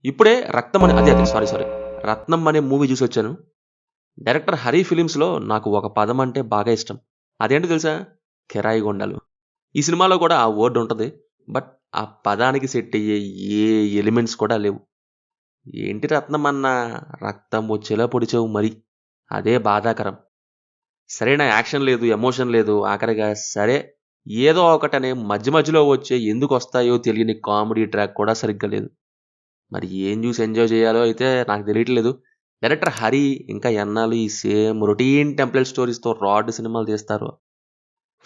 ఇప్పుడే 'రక్తం' అనే అదే సారీ. 'రత్నం' అనే మూవీ చూసొచ్చాను. డైరెక్టర్ 'హరి' ఫిలిమ్స్‌లో నాకు ఒక పదం అంటే బాగా ఇష్టం. అదేంటో తెలుసా? కిరాయి గుండాలు. ఈ సినిమాలో కూడా ఆ వర్డ్ ఉంటది. బట్ ఆ పదానికి సెట్ అయ్యే ఏ ఎలిమెంట్స్ కూడా లేవు. ఏంటి 'రత్నం' అన్నా రక్తం వచ్చేలా పొడిచావు మరి. అదే బాధాకరం. సరైన యాక్షన్ లేదు, ఎమోషన్ లేదు. ఆఖరిగా సరే ఏదో ఒకటనే మధ్య మధ్యలో వచ్చే ఎందుకొస్తాయో తెలియని కామెడీ ట్రాక్ కూడా సరిగ్గా లేదు. మరి ఏం చూసి ఎంజాయ్ చేయాలో అయితే నాకు తెలియట్లేదు. డైరెక్టర్ 'హరి' ఇంకా ఎన్నాళ్ళు ఈ సేమ్ రొటీన్ టెంప్లేట్ స్టోరీస్‌తో రాడ్ సినిమాలు తీస్తారు.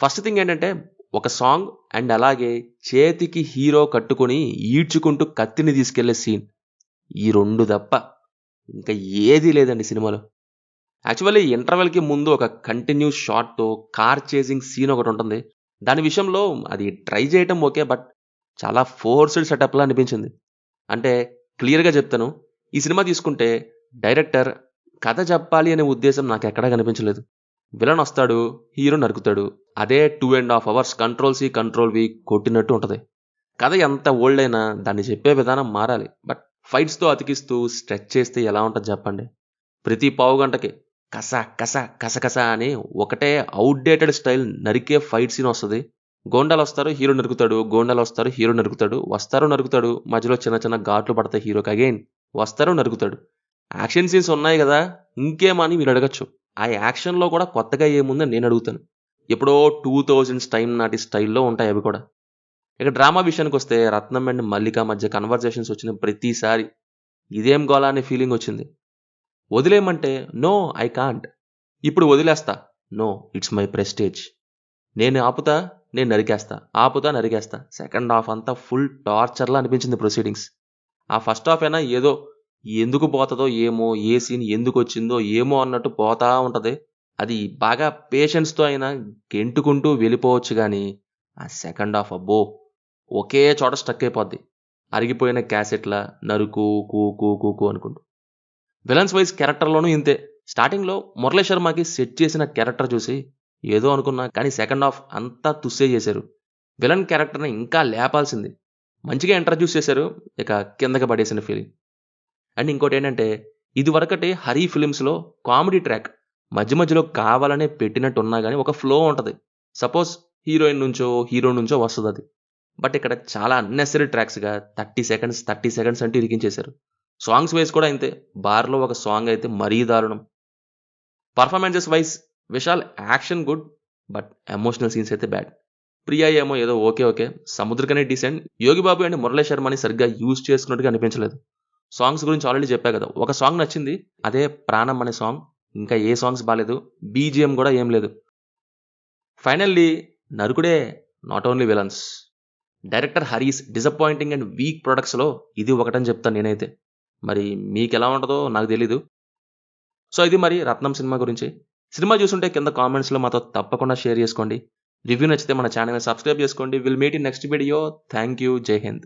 ఫస్ట్ థింగ్ ఏంటంటే ఒక సాంగ్ అండ్ అలాగే చేతికి హీరో కట్టుకొని ఈడ్చుకుంటూ కత్తిని తీసుకెళ్లే సీన్. ఈ 2 తప్ప ఇంకా ఏదీ లేదండి సినిమాలో. యాక్చువల్లీ ఇంటర్వెల్‌కి ముందు ఒక కంటిన్యూస్ షాట్‌తో కార్ చేసింగ్ సీన్ ఒకటుంటుంది. దాని విషయంలో అది ట్రై చేయటం ఓకే. బట్ చాలా ఫోర్స్‌డ్ సెటప్‌లా అనిపించింది. అంటే క్లియర్‌గా చెప్తాను. ఈ సినిమా తీసుకుంటే డైరెక్టర్ కథ చెప్పాలి అనే ఉద్దేశ్యం నాకెక్కడా కనిపించలేదు. విలన్ వస్తాడు, హీరో నరుకుతాడు. అదే 2½ hours control C, control V కొట్టినట్టు ఉంటది. కథ ఎంత ఓల్డ్ అయినా దాన్ని చెప్పే విధానం మారాలి. బట్ ఫైట్స్‌తో అతికిస్తూ స్ట్రెచ్ చేస్తే ఎలా ఉంటది చెప్పండి? ప్రతి పావుగంటకి కస, కస, కసకస అని ఒకటే ఔట్‌డేటెడ్ స్టైల్ నరికే ఫైట్ సీన్ వస్తది. గోండాలొస్తారు, హీరో నరుకుతాడు. గోండాలొస్తారు, హీరో నరుకుతాడు. వస్తారు, నరుకుతాడు. మధ్యలో చిన్న చిన్న ఘాట్లు పడతాయి హీరోకి అగైన్. వస్తారు, నరుకుతాడు. యాక్షన్ సీన్స్ ఉన్నాయి గదా! ఇంకేమని మీరడగొచ్చు. ఆ యాక్షన్‌లో కూడా కొత్తగా ఏముందని నేనడుగుతాను. ఎప్పుడో 2000s టైమ్ నాటి స్టైల్‌లో ఉంటాయి అవి కూడా. ఇక డ్రామా విషయానికొస్తే 'రత్నం' అండ్ 'మల్లిక' మధ్య కన్వర్జేషన్స్ వచ్చిన ప్రతిసారి ఇదేం గోల అనే ఫీలింగొచ్చింది. వదిలేయమంటే నో ఐ కాంట్. ఇప్పుడు వదిలేస్తా. No it's my prestige. నేను ఆపుతా, నేను నరికేస్తా. ఆపుతా, నరికేస్తా. సెకండ్ హాఫ్ అంతా ఫుల్ టార్చర్‌లా అనిపించింది ప్రొసీడింగ్స్. ఆ ఫస్ట్ హాఫ్ అయినా ఏదో ఎందుకు పోతదో ఏమో, ఏ సీన్ ఎందుకొచ్చిందో ఏమో అన్నట్టు పోతా ఉంటది. అది బాగా పేషెన్స్‌తో అయినా గెంటుకుంటూ వెళ్ళిపోవచ్చు గానీ, ఆ సెకండ్ హాఫ్ అబ్బో! ఒకే చోట స్టక్ అయిపోద్ది. అరిగిపోయిన క్యాసెట్‌లా నరుకు, కూ కూ కూ కూ అనుకుంటూ. విలన్స్ వైస్ క్యారెక్టర్‌లోనూ ఇంతే. స్టార్టింగ్‌లో మురళీ శర్మకి సెట్ చేసిన క్యారెక్టర్ చూసి ఏదో అనుకున్నా. కానీ సెకండ్ హాఫ్ అంతా తుస్సే చేశారు. విలన్ క్యారెక్టర్‌ని ఇంకా లేపాల్సింది. మంచిగా ఇంట్రడ్యూస్ చేశారు. ఇక కిందకి పడేసిన ఫీలింగ్. అండ్ ఇంకోటేంటంటే ఇదివరకటి 'హరి' ఫిలిమ్స్‌లో కామెడీ ట్రాక్ మధ్య మధ్యలో కావాలనే పెట్టినట్టున్నా గాని ఒక ఫ్లో ఉంటది. సపోజ్ హీరోయిన్ నుంచో, హీరో నుంచో వస్తదది. బట్ ఇక్కడ చాలా అన్నెసెసరీ ట్రాక్స్‌గా 30 సెకండ్స్ అంటూ ఇరికించేశారు. సాంగ్స్ వైస్ కూడా ఇంతే. 'బార్‌లో' ఒక సాంగ్ అయితే మరీ దారుణం. Performances wise Vishal action good. But emotional scenes అయితే బ్యాడ్. ప్రియా ఏమో ఏదో okay. Samuthirakani decent. 'Yogi Babu' and 'Murali శర్మని' సరిగ్గా యూజ్ చేసుకున్నట్టుగా అనిపించలేదు. సాంగ్స్ గురించి ఆల్రెడీ చెప్పా కదా! ఒక సాంగ్ నచ్చింది. అదే 'ప్రాణం' అనే సాంగ్. ఇంకా ఏ సాంగ్స్ బాలేదు. బీజీఎం గూడా ఏం లేదు. ఫైనల్లీ నరుకుడే not only villains. Director 'Haris' disappointing and weak ప్రొడక్ట్స్‌లో ఇది ఒకటని చెప్తాను నేనైతే. మరి మీకెలా ఉంటదో నాకు తెలీదు. సో, ఇది మరి 'రత్నం' సినిమా గురించి. సినిమా చూసుంటే కింద కామెంట్స్‌లో మాతో తప్పకుండా షేర్ చేసుకోండి. రివ్యూ నచ్చితే మన ఛానెల్‌ని సబ్స్క్రైబ్ చేసుకోండి. Will meet in next video. Thank you. జై హింద్.